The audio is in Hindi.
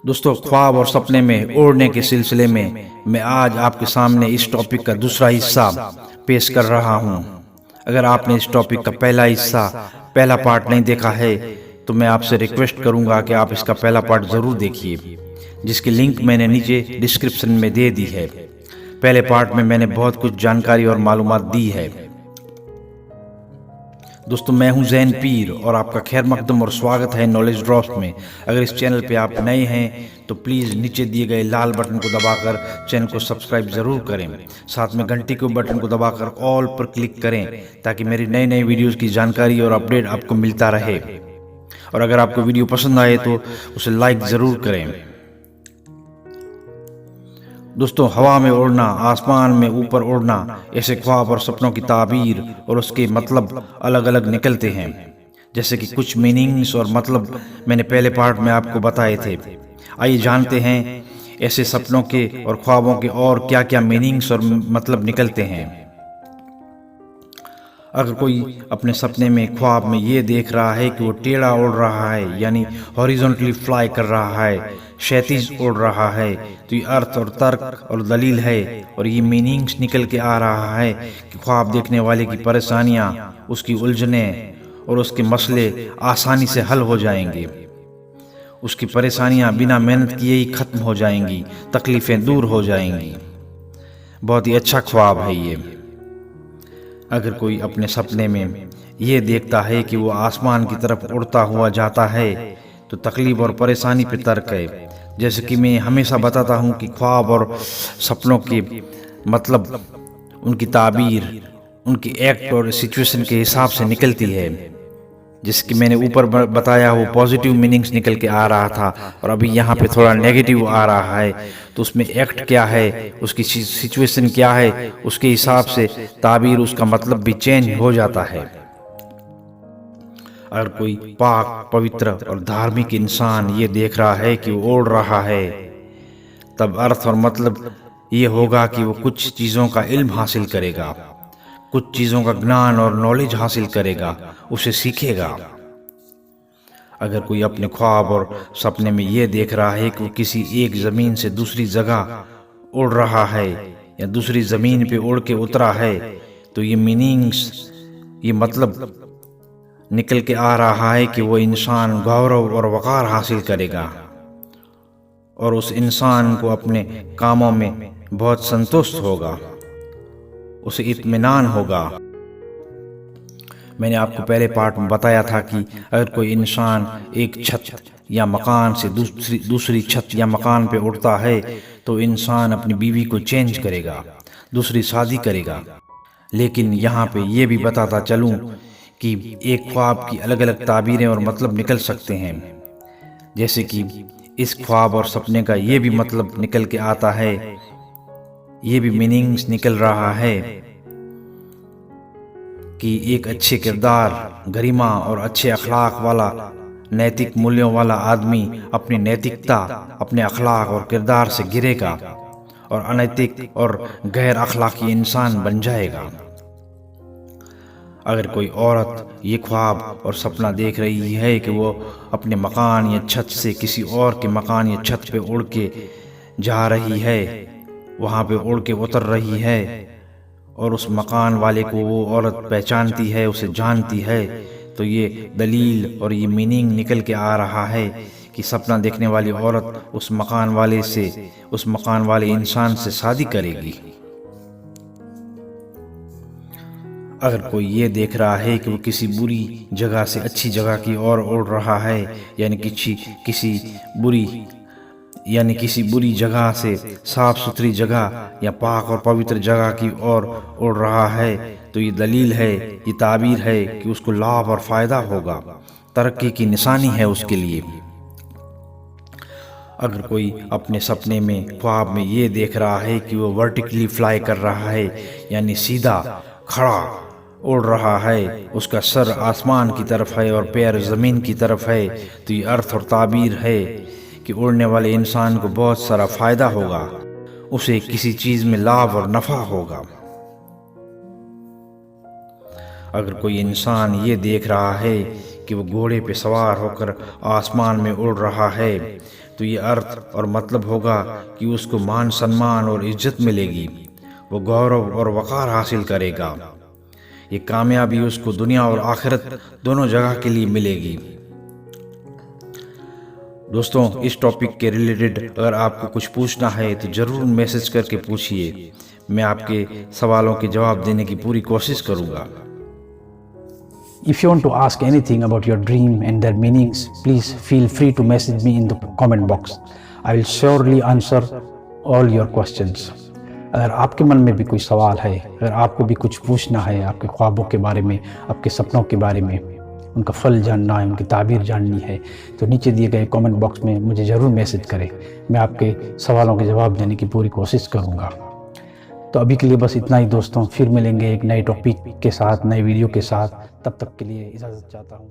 दोस्तों, ख्वाब और सपने में उड़ने के सिलसिले में मैं आज आपके सामने इस टॉपिक का दूसरा हिस्सा पेश कर रहा हूं। अगर आपने इस टॉपिक का पहला पार्ट नहीं देखा है तो मैं आपसे रिक्वेस्ट करूंगा कि आप इसका पहला पार्ट ज़रूर देखिए, जिसकी लिंक मैंने नीचे डिस्क्रिप्शन में दे दी है। पहले पार्ट में मैंने बहुत कुछ जानकारी और मालूमात दी है। दोस्तों, मैं हूं जैन पीर और आपका खैर मकदम और स्वागत है नॉलेज ड्रॉप्स में। अगर इस चैनल पे आप नए हैं तो प्लीज़ नीचे दिए गए लाल बटन को दबाकर चैनल को सब्सक्राइब ज़रूर करें। साथ में घंटी के बटन को दबाकर ऑल पर क्लिक करें ताकि मेरी नई नई वीडियोज़ की जानकारी और अपडेट आपको मिलता रहे। और अगर आपको वीडियो पसंद आए तो उसे लाइक ज़रूर करें। दोस्तों, हवा में उड़ना, आसमान में ऊपर उड़ना, ऐसे ख्वाब और सपनों की ताबीर और उसके मतलब अलग अलग निकलते हैं। जैसे कि कुछ मीनिंग्स और मतलब मैंने पहले पार्ट में आपको बताए थे। आइए जानते हैं ऐसे सपनों के और ख्वाबों के और क्या क्या मीनिंग्स और मतलब निकलते हैं। अगर कोई अपने सपने में ख्वाब में ये देख रहा है कि वो टेढ़ा उड़ रहा है, यानी हॉरिजॉन्टली फ्लाई कर रहा है, क्षैतिज उड़ रहा है, तो ये अर्थ और तर्क और दलील है। और ये मीनिंग्स निकल के आ रहा है कि ख्वाब देखने वाले की परेशानियां, उसकी उलझनें और उसके मसले आसानी से हल हो जाएंगे। उसकी परेशानियां बिना मेहनत किए ही खत्म हो जाएंगी, तकलीफ़ें दूर हो जाएंगी। बहुत ही अच्छा ख्वाब है ये। अगर कोई अपने सपने में ये देखता है कि वो आसमान की तरफ उड़ता हुआ जाता है तो तकलीफ और परेशानी पे तर्क है। जैसे कि मैं हमेशा बताता हूँ कि ख्वाब और सपनों के मतलब उनकी ताबीर उनकी एक्ट और सिचुएशन के हिसाब से निकलती है। जिसकी मैंने ऊपर बताया वो पॉजिटिव मीनिंग्स निकल के आ रहा था और अभी यहाँ पे थोड़ा नेगेटिव आ रहा है। तो उसमें एक्ट क्या है, उसकी सिचुएशन क्या है, उसके हिसाब से ताबीर उसका मतलब भी चेंज हो जाता है। अगर कोई पाक, पवित्र और धार्मिक इंसान ये देख रहा है कि वो उड़ रहा है, तब अर्थ और मतलब ये होगा कि वो कुछ चीज़ों का इल्म हासिल करेगा, कुछ चीज़ों का ज्ञान और नॉलेज हासिल करेगा, उसे सीखेगा। अगर कोई अपने ख्वाब और सपने में ये देख रहा है कि वो किसी एक ज़मीन से दूसरी जगह उड़ रहा है या दूसरी ज़मीन पे उड़ के उतरा है, तो ये मीनिंग्स, ये मतलब निकल के आ रहा है कि वो इंसान गौरव और वक़ार हासिल करेगा और उस इंसान को अपने कामों में बहुत संतुष्ट होगा, उसे इत्मीनान होगा। मैंने आपको पहले पार्ट में बताया था कि अगर कोई इंसान एक छत या मकान से दूसरी छत या मकान पे उड़ता है तो इंसान अपनी बीवी को चेंज करेगा, दूसरी शादी करेगा। लेकिन यहाँ पे ये भी बताता चलूँ कि एक ख्वाब की अलग अलग ताबीरें और मतलब निकल सकते हैं। जैसे कि इस ख्वाब और सपने का ये भी मतलब निकल के आता है, ये भी मीनिंग्स निकल रहा है कि एक अच्छे किरदार, गरिमा और अच्छे अखलाक वाला, नैतिक मूल्यों वाला आदमी अपनी नैतिकता, अपने अखलाक और किरदार से गिरेगा और अनैतिक और गैर अखलाकी इंसान बन जाएगा। अगर कोई औरत ये ख्वाब और सपना देख रही है कि वो अपने मकान या छत से किसी और के मकान या छत पे उड़ के जा रही है, वहाँ पे उड़ के उतर रही है और उस मकान वाले को वो औरत पहचानती है, उसे जानती है, तो ये दलील और ये मीनिंग निकल के आ रहा है कि सपना देखने वाली औरत उस मकान वाले इंसान से शादी करेगी। अगर कोई ये देख रहा है कि वो किसी बुरी जगह से अच्छी जगह की ओर उड़ रहा है, यानी किसी बुरी जगह से साफ सुथरी जगह या पाक और पवित्र जगह की ओर उड़ रहा है, तो ये दलील है, ये ताबीर है कि उसको लाभ और फ़ायदा होगा, तरक्की की निशानी है उसके लिए। अगर कोई अपने सपने में ख्वाब में ये देख रहा है कि वो वर्टिकली फ्लाई कर रहा है, यानी सीधा खड़ा उड़ रहा है, उसका सर आसमान की तरफ है और पैर ज़मीन की तरफ है, तो ये अर्थ और ताबीर है कि उड़ने वाले इंसान को बहुत सारा फ़ायदा होगा, उसे किसी चीज़ में लाभ और नफ़ा होगा। अगर कोई इंसान ये देख रहा है कि वो घोड़े पे सवार होकर आसमान में उड़ रहा है, तो ये अर्थ और मतलब होगा कि उसको मान सम्मान और इज्जत मिलेगी, वो गौरव और वक़ार हासिल करेगा। ये कामयाबी उसको दुनिया और आखिरत दोनों जगह के लिए मिलेगी। दोस्तों, इस टॉपिक के रिलेटेड अगर आपको कुछ पूछना है तो ज़रूर मैसेज करके पूछिए, मैं आपके सवालों के जवाब देने की पूरी कोशिश करूँगा। If you want to ask anything about your dream and their meanings, please feel free to message me in the comment box. I will surely answer all your questions. अगर आपके मन में भी कोई सवाल है, अगर आपको भी कुछ पूछना है, आपके ख्वाबों के बारे में, आपके सपनों के बारे में, उनका फल जानना है, उनकी ताबीर जाननी है, तो नीचे दिए गए कमेंट बॉक्स में मुझे ज़रूर मैसेज करें। मैं आपके सवालों के जवाब देने की पूरी कोशिश करूँगा। तो अभी के लिए बस इतना ही दोस्तों, फिर मिलेंगे एक नए टॉपिक के साथ, नए वीडियो के साथ। तब तक के लिए इजाज़त चाहता हूँ।